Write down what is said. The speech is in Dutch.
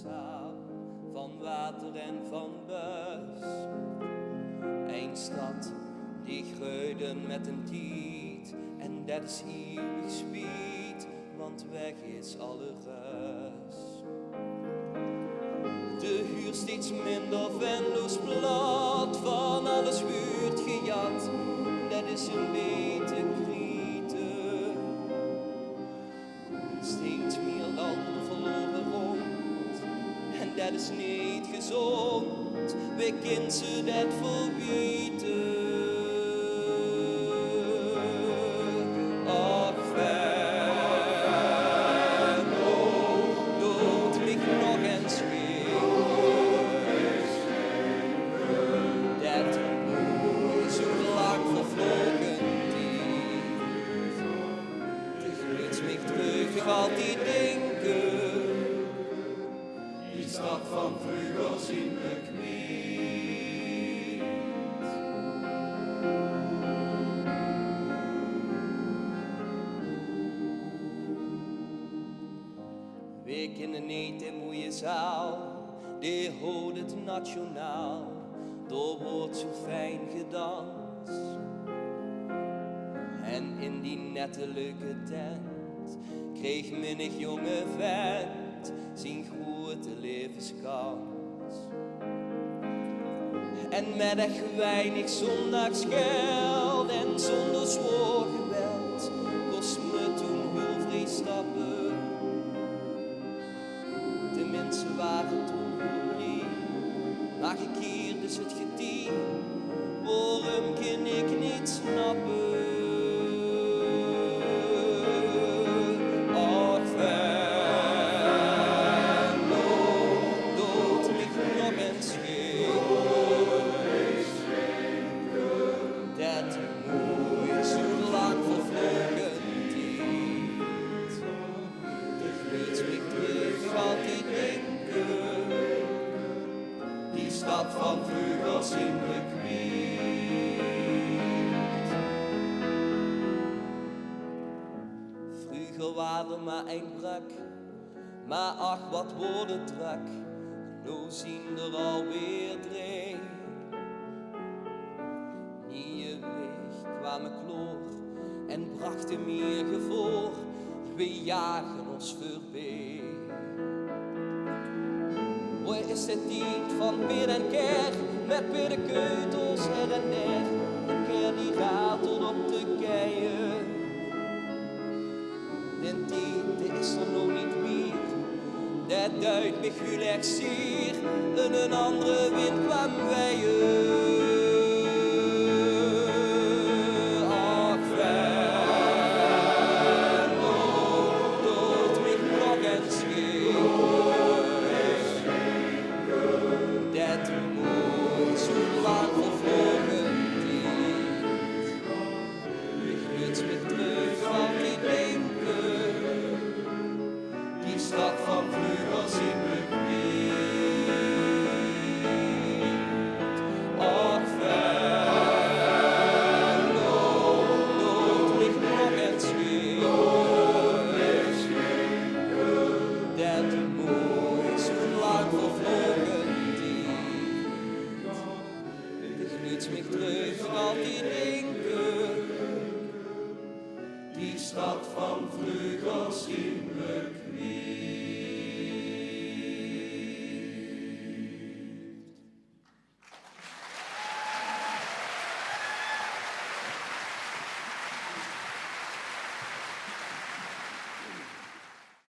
samen van water en van buis. Een stad die gruiden met een tiet, en dat is eeuwig spiet, want weg is alle ruis. De huur steeds minder venloos plat, van alles wordt gejat, dat is een beetje krieten. Steeds meer landen verloren rond, en dat is niet gezond, we kunnen ze dat verbieden. Altijd denken, die stad van vroeger zien we kwijt. We kennen niet de mooie zaal, die hoort het nationaal, daar wordt zo fijn gedanst. En in die nette leuke tent kreeg menig jonge vent zijn grote levenskans. En met echt weinig zondagsgeld en zonder zwoer geweld kost me toen heel veel stappen. De mensen waren toen lief, maar gekeerd is het gedier, waarom kan ik niet snappen. Stad van vroeger zien we kwijt. Vroeger waren er maar één brak, maar ach wat worden drak, nu zien er alweer drie. Nieuwe weg kwamen kloor en brachten meer gevoel, we jagen ons voorbij. Waar is de tijd van Pier en Ker, met Pier de keutels her en der, een keer die ratelt op de keien. Den tijd is er nog niet meer, dat duidt me gelijk zeer, en een andere wind kwam weien. Stad van vroeger zien we kwijt. Och, Venlo, dood ligt nog en zweet. Dat mooi zo lang vervlogen tijd. De gluts mich terug altijd denken. Die stad van vroeger zien we